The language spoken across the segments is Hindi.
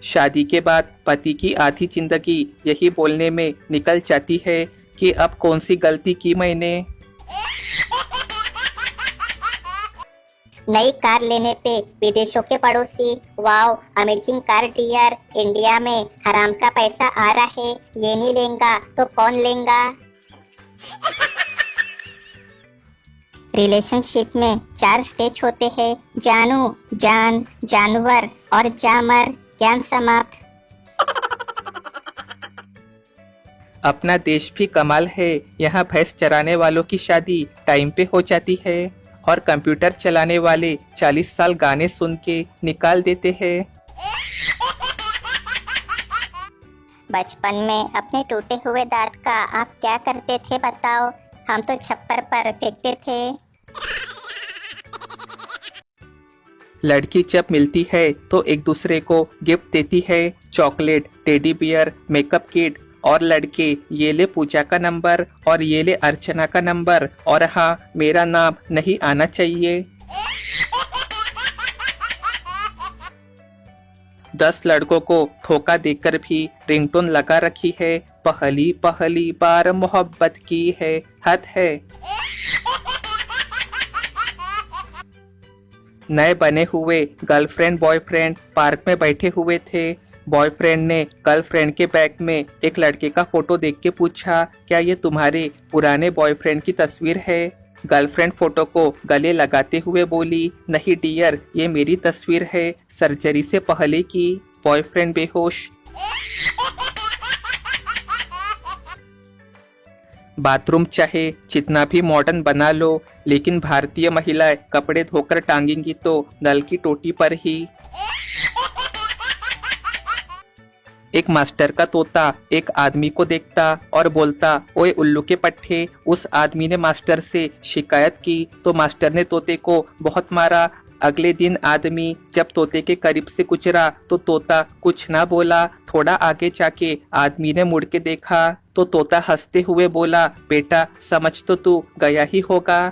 शादी के बाद पति की आधी जिंदगी यही बोलने में निकल जाती है कि अब कौन सी गलती की मैंने। नई कार लेने पे विदेशों के पड़ोसी, wow amazing car dear, India में हराम का पैसा आ रहा है, ये नहीं लेंगा तो कौन लेंगा। रिलेशनशिप में 4 स्टेज होते हैं, जानू, जान, जानवर और जामर। ज्ञान समाप्त। अपना देश भी कमाल है, यहाँ भैंस चराने वालों की शादी टाइम पे हो जाती है और कंप्यूटर चलाने वाले 40 साल गाने सुन के निकाल देते हैं। बचपन में अपने टूटे हुए दांत का आप क्या करते थे बताओ? हम तो छप्पर पर फेंकते थे। लड़की जब मिलती है तो एक दूसरे को गिफ्ट देती है, chocolate, teddy bear, makeup kit. और लड़के ये ले पूजा का नंबर और ये ले अर्चना का नंबर और हाँ मेरा नाम नहीं आना चाहिए। 10 लड़कों को धोखा देकर भी रिंगटोन लगा रखी है, पहली पहली बार मोहब्बत की है, हद है। नए बने हुए गर्लफ्रेंड बॉयफ्रेंड पार्क में बैठे हुए थे। बॉयफ्रेंड ने गर्लफ्रेंड के बैग में एक लड़के का फोटो देख के पूछा, क्या ये तुम्हारे पुराने बॉयफ्रेंड की तस्वीर है? गर्लफ्रेंड फोटो को गले लगाते हुए बोली, नहीं डियर, ये मेरी तस्वीर है, सर्जरी से पहले की। बॉयफ्रेंड बेहोश। बाथरूम चाहे जितना भी मॉडर्न बना लो, लेकिन भारतीय महिलाएं कपड़े धोकर टांगेंगी तो नल की टोटी पर ही। एक मास्टर का तोता एक आदमी को देखता और बोलता, ओए उल्लू के पट्टे। उस आदमी ने मास्टर से शिकायत की तो मास्टर ने तोते को बहुत मारा। अगले दिन आदमी जब तोते के करीब से गुजरा तो तोता कुछ ना बोला। थोड़ा आगे जाके आदमी ने मुड़ के देखा तो तोता हंसते हुए बोला, बेटा समझ तो तू गया ही होगा।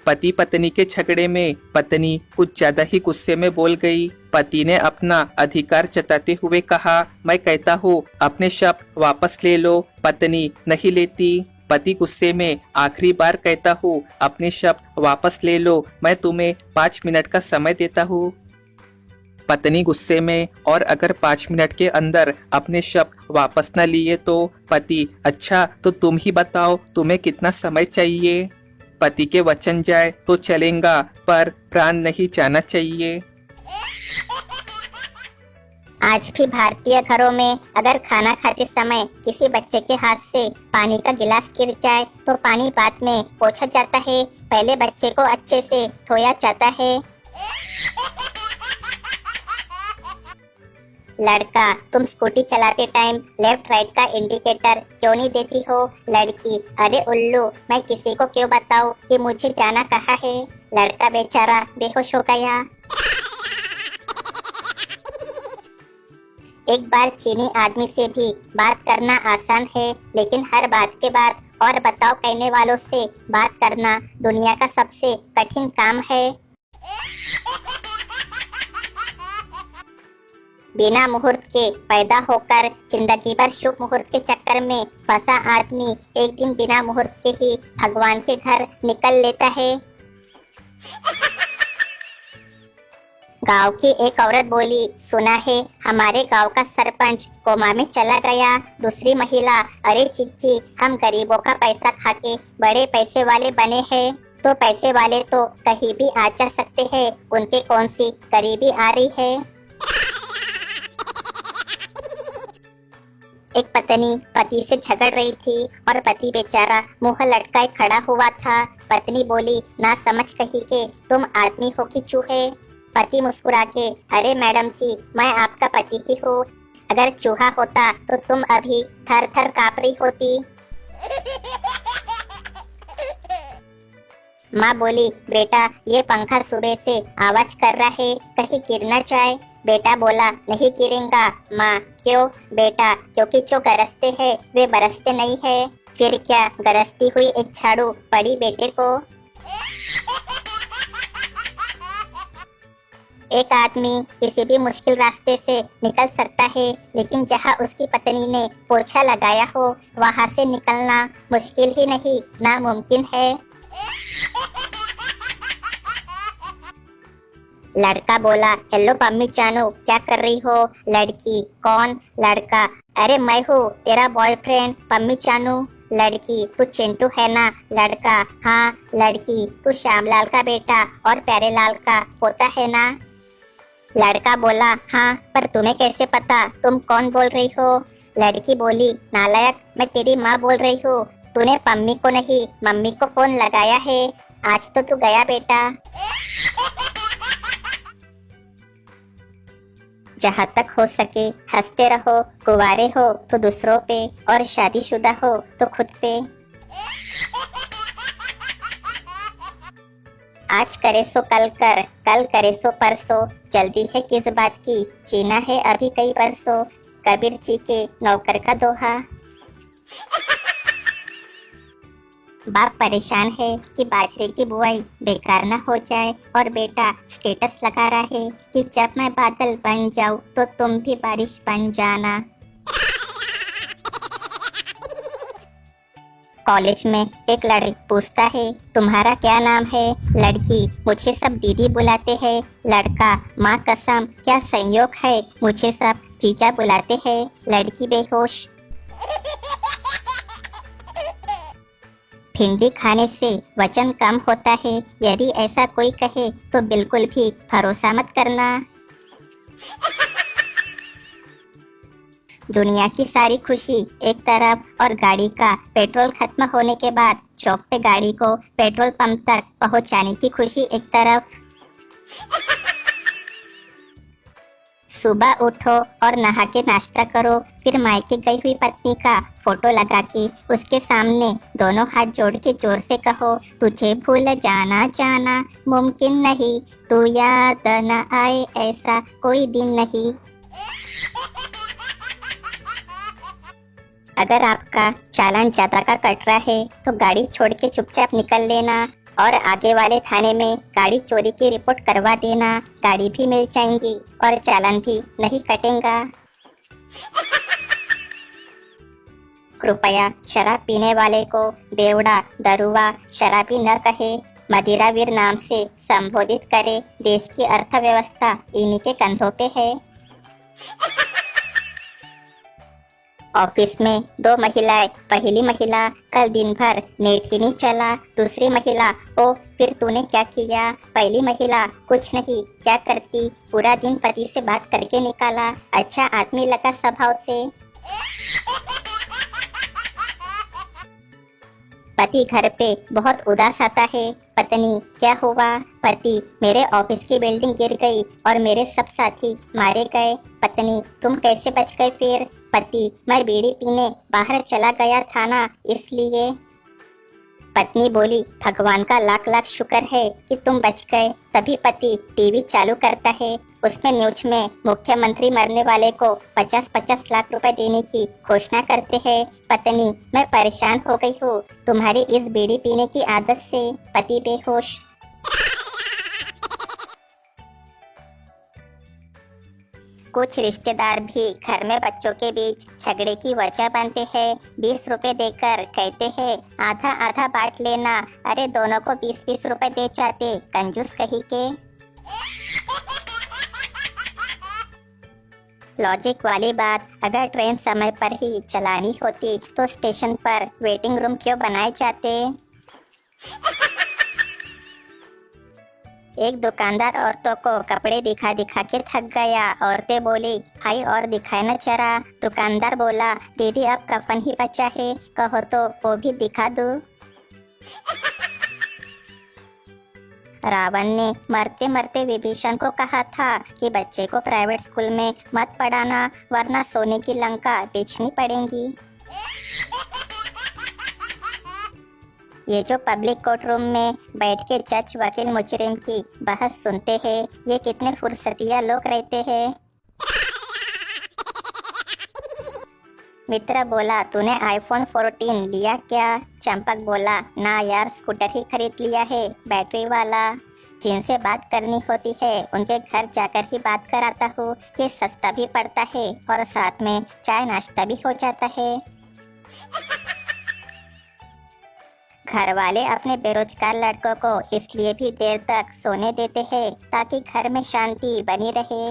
पति पत्नी के झगड़े में पत्नी कुछ ज्यादा ही गुस्से में बोल गई। पति ने अपना अधिकार जताते हुए कहा, मैं कहता हूँ अपने शब्द वापस ले लो। पत्नी नहीं लेती। पति गुस्से में, आखिरी बार कहता हूँ अपने शब्द वापस ले लो, मैं तुम्हें 5 मिनट का समय देता हूँ। पत्नी गुस्से में, और अगर 5 मिनट के अंदर अपने शब्द वापस न लिए तो? पति, अच्छा तो तुम ही बताओ तुम्हें कितना समय चाहिए? पति के वचन जाए तो चलेगा पर प्राण नहीं जाना चाहिए। आज भी भारतीय घरों में अगर खाना खाते समय किसी बच्चे के हाथ से पानी का गिलास गिर जाए तो पानी बाद में पोंछा जाता है, पहले बच्चे को अच्छे से धोया जाता है। लड़का, तुम स्कूटी चलाते टाइम लेफ्ट राइट का इंडिकेटर क्यों नहीं देती हो? लड़की, अरे उल्लू, मैं किसी को क्यों बताऊं कि मुझे जाना कहाँ है? लड़का बेचारा बेहोश हो गया। एक बार चीनी आदमी से भी बात करना आसान है, लेकिन हर बात के बाद और बताओ कहने वालों से बात करना दुनिया का सबसे कठिन काम है। बिना मुहूर्त के पैदा होकर जिंदगी भर शुभ मुहूर्त के चक्कर में फंसा आदमी एक दिन बिना मुहूर्त के ही भगवान के घर निकल लेता है। गांव की एक औरत बोली, सुना है हमारे गांव का सरपंच कोमा में चला गया। दूसरी महिला, अरे चिच्ची, हम गरीबों का पैसा खाके बड़े पैसे वाले बने हैं, तो पैसे वाले तो कहीं भी आ जा सकते हैं, उनके कौन सी गरीबी आ रही है। एक पत्नी पति से झगड़ रही थी और पति बेचारा मुंह लटकाए खड़ा हुआ था। पत्नी बोली, ना समझ कही के तुम आदमी हो कि चूहे? पति मुस्कुरा के, अरे मैडम जी, मैं आपका पति ही हूँ, अगर चूहा होता तो तुम अभी थर थर कांप रही होती। माँ बोली, बेटा ये पंखा सुबह से आवाज कर रहा है, कहीं गिर न जाए। बेटा बोला, नहीं गिरेगा। माँ, क्यों? बेटा, क्योंकि जो गरजते हैं वे बरसते नहीं है। फिर क्या, गरजती हुई एक झाड़ू पड़ी बेटे को। एक आदमी किसी भी मुश्किल रास्ते से निकल सकता है, लेकिन जहां उसकी पत्नी ने पोछा लगाया हो वहां से निकलना मुश्किल ही नहीं नामुमकिन है। लड़का बोला, हेलो पम्मी जानू, क्या कर रही हो? लड़की, कौन? लड़का, अरे मैं हूँ तेरा बॉयफ्रेंड पम्मी जानू। लड़की, तू चिंटू है ना? लड़का, हाँ। लड़की, तू श्यामलाल का बेटा और प्यारेलाल का पोता है ना? लड़का बोला, हाँ, पर तुम्हें कैसे पता? तुम कौन बोल रही हो? लड़की बोली, नालायक, मैं तेरी माँ बोल रही हूँ। तूने पम्मी को नहीं मम्मी को फोन लगाया है। आज तो तू गया बेटा। जहाँ तक हो सके हंसते रहो, कुंवारे हो तो दूसरों पे और शादीशुदा हो तो खुद पे। आज करे सो कल कर, कल करे सो परसों, जल्दी है किस बात की, जीना है अभी कई बरसों। कबीर जी के नौकर का दोहा। बाप परेशान है कि बाजरे की बुआई बेकार न हो जाए और बेटा स्टेटस लगा रहा है कि जब मैं बादल बन जाऊं तो तुम भी बारिश बन जाना। कॉलेज में एक लड़की पूछता है, तुम्हारा क्या नाम है? लड़की, मुझे सब दीदी बुलाते हैं। लड़का, माँ कसम क्या संयोग है, मुझे सब जीजा बुलाते हैं। लड़की बेहोश। भिंडी खाने से वजन कम होता है, यदि ऐसा कोई कहे तो बिल्कुल भी भरोसा मत करना। दुनिया की सारी खुशी एक तरफ और गाड़ी का पेट्रोल खत्म होने के बाद चौक पे गाड़ी को पेट्रोल पंप तक पहुंचाने की खुशी एक तरफ। सुबह उठो और नहा के नाश्ता करो, फिर मायके गई हुई पत्नी का फोटो लगा के उसके सामने दोनों हाथ जोड़ के जोर से कहो, तुझे भूल जाना जाना मुमकिन नहीं, तू याद न आए ऐसा कोई दिन नहीं। अगर आपका चालान ज्यादा का कट रहा है तो गाड़ी छोड़ के चुपचाप निकल लेना और आगे वाले थाने में गाड़ी चोरी की रिपोर्ट करवा देना। गाड़ी भी मिल जाएंगी और चालान भी नहीं कटेगा। कृपया शराब पीने वाले को बेवड़ा, दरुआ, शराबी न कहे, मदिरावीर नाम से संबोधित करे। देश की अर्थव्यवस्था इन्हीं के कंधों पे है। ऑफिस में दो महिलाएं, पहली महिला, कल दिन भर नेट ही नहीं चला। दूसरी महिला, ओ फिर तूने क्या किया? पहली महिला, कुछ नहीं, क्या करती, पूरा दिन पति से बात करके निकाला, अच्छा आदमी लगा स्वभाव से। पति घर पे बहुत उदास आता है। पत्नी, क्या हुआ? पति, मेरे ऑफिस की बिल्डिंग गिर गई और मेरे सब साथी मारे गए। पत्नी, तुम कैसे बच गए फिर? पति, मैं बीड़ी पीने बाहर चला गया था ना, इसलिए। पत्नी बोली, भगवान का लाख लाख शुक्र है कि तुम बच गए। तभी पति टीवी चालू करता है, उसमें न्यूज में मुख्यमंत्री मरने वाले को 50-50 लाख रुपए देने की घोषणा करते हैं। पत्नी, मैं परेशान हो गई हूँ तुम्हारी इस बीड़ी पीने की आदत से। पति बेहोश। कुछ रिश्तेदार भी घर में बच्चों के बीच झगड़े की वजह बनते हैं। 20 रुपए देकर कहते हैं आधा आधा बांट लेना। अरे दोनों को 20-20 रुपए दे जाते, कंजूस कहीं के। लॉजिक वाली बात, अगर ट्रेन समय पर ही चलानी होती तो स्टेशन पर वेटिंग रूम क्यों बनाए जाते? एक दुकानदार औरतों को कपड़े दिखा दिखा के थक गया। औरतें बोली, भाई और दिखाए न जरा। दुकानदार बोला, दीदी अब कफन ही बचा है, कहो तो वो भी दिखा दूं। रावण ने मरते मरते विभीषण को कहा था कि बच्चे को प्राइवेट स्कूल में मत पढ़ाना, वरना सोने की लंका बेचनी पड़ेगी। ये जो पब्लिक कोर्ट रूम में बैठ के जज वकील मुजरिम की बहस सुनते हैं, ये कितने फुर्सतिया लोग रहते हैं। मित्र बोला, तूने iPhone 14 लिया क्या? चंपक बोला, ना यार, स्कूटर ही खरीद लिया है, बैटरी वाला। जिनसे बात करनी होती है उनके घर जाकर ही बात कराता हूँ। ये सस्ता भी पड़ता है और साथ में चाय नाश्ता भी हो जाता है। घर वाले अपने बेरोजगार लड़कों को इसलिए भी देर तक सोने देते हैं ताकि घर में शांति बनी रहे।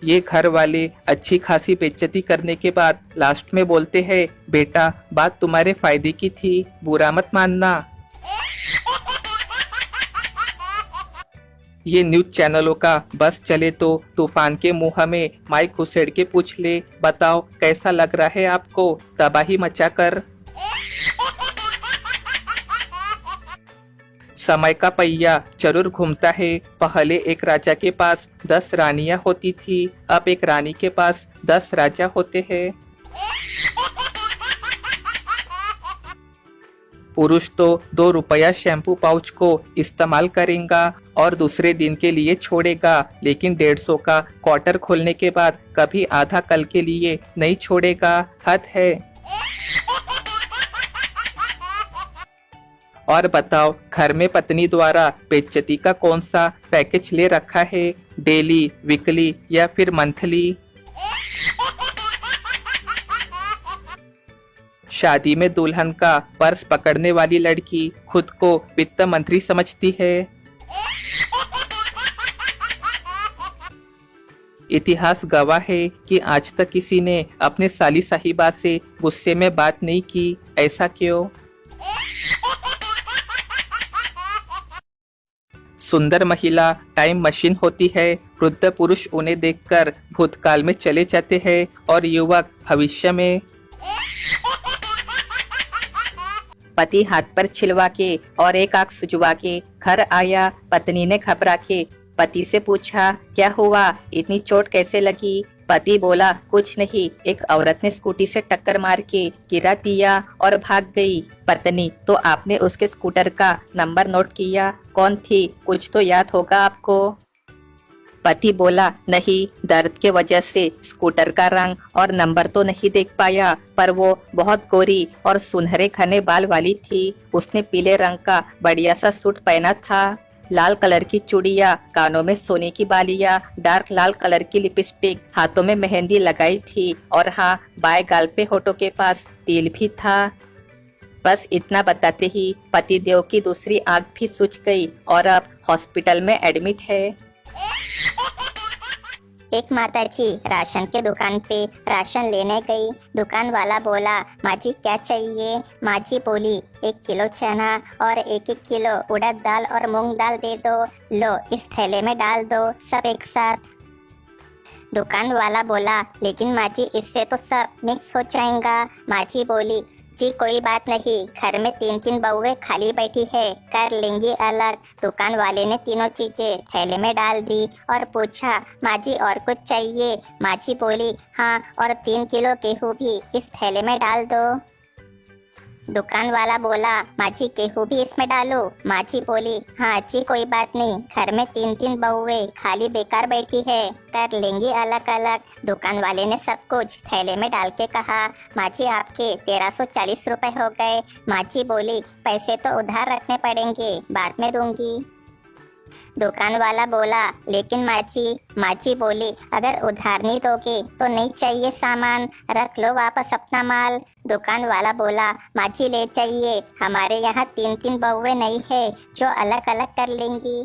ये घर वाले अच्छी खासी बेइज्जती करने के बाद लास्ट में बोलते हैं, बेटा बात तुम्हारे फायदे की थी, बुरा मत मानना। ये न्यूज चैनलों का बस चले तो तूफान के मुंह में माइक घुसेड़ के पूछ ले, बताओ कैसा लग रहा है आपको तबाही मचाकर। समय का पहिया जरूर घूमता है। पहले एक राजा के पास 10 रानियां होती थी, अब एक रानी के पास 10 राजा होते हैं। पुरुष तो 2 रुपया शैम्पू पाउच को इस्तेमाल करेगा और दूसरे दिन के लिए छोड़ेगा, लेकिन 150 का क्वार्टर खोलने के बाद कभी आधा कल के लिए नहीं छोड़ेगा। हद है। और बताओ घर में पत्नी द्वारा बेइज्जती का कौन सा पैकेज ले रखा है, डेली, वीकली या फिर मंथली। शादी में दुल्हन का पर्स पकड़ने वाली लड़की खुद को वित्त मंत्री समझती है। इतिहास गवाह है कि आज तक किसी ने अपने साली साहिबा से गुस्से में बात नहीं की। ऐसा क्यों? सुंदर महिला टाइम मशीन होती है। वृद्ध पुरुष उन्हें देखकर भूतकाल में चले जाते हैं और युवक भविष्य में। पति हाथ पर छिलवा के और एक आंख सुजवा के घर आया। पत्नी ने घबरा के पति से पूछा, क्या हुआ, इतनी चोट कैसे लगी? पति बोला, कुछ नहीं, एक औरत ने स्कूटी से टक्कर मार के गिरा दिया और भाग गई। पत्नी, तो आपने उसके स्कूटर का नंबर नोट किया? कौन थी, कुछ तो याद होगा आपको? पति बोला, नहीं, दर्द के वजह से स्कूटर का रंग और नंबर तो नहीं देख पाया, पर वो बहुत गोरी और सुनहरे घने बाल वाली थी। उसने पीले रंग का बढ़िया सा सूट पहना था, लाल कलर की चूड़ियाँ, कानों में सोने की बालियाँ, डार्क लाल कलर की लिपस्टिक, हाथों में मेहंदी लगाई थी और हाँ, बाएं गाल पे होठों के पास तिल भी था। बस इतना बताते ही पति देव की दूसरी आंख भी सूझ गई और अब हॉस्पिटल में एडमिट है। एक माताजी राशन के दुकान पे राशन लेने गई। दुकान वाला बोला, माँ जी क्या चाहिए? माँ जी बोली, 1 किलो चना और 1-1 किलो उड़द दाल और मूंग दाल दे दो। लो इस थैले में डाल दो, सब एक साथ। दुकान वाला बोला, लेकिन माँ जी इससे तो सब मिक्स हो जाएगा। माँ जी बोली, जी कोई बात नहीं, घर में 3-3 बहुएं खाली बैठी है, कर लेंगी अलग। दुकान वाले ने तीनों चीजें थैले में डाल दी और पूछा, माँ जी और कुछ चाहिए? माँ जी बोली, हाँ, और 3 किलो गेहूँ भी इस थैले में डाल दो। दुकान वाला बोला, माँ जी गेहूँ भी इसमें डालो? माँ जी बोली, हाँ जी कोई बात नहीं, घर में 3-3 बहुएं खाली बेकार बैठी है, कर लेंगी अलग अलग। दुकान वाले ने सब कुछ थैले में डाल के कहा, माँ जी आपके 1340 रुपए हो गए। माँ जी बोली, पैसे तो उधार रखने पड़ेंगे, बाद में दूंगी। दुकान वाला बोला, लेकिन माँ जी बोली, अगर उधार नहीं दोगे तो नहीं चाहिए सामान, रख लो वापस अपना माल। दुकान वाला बोला, माँ जी ले चाहिए, हमारे यहाँ 3-3 बहुएं नहीं है जो अलग अलग कर लेंगी।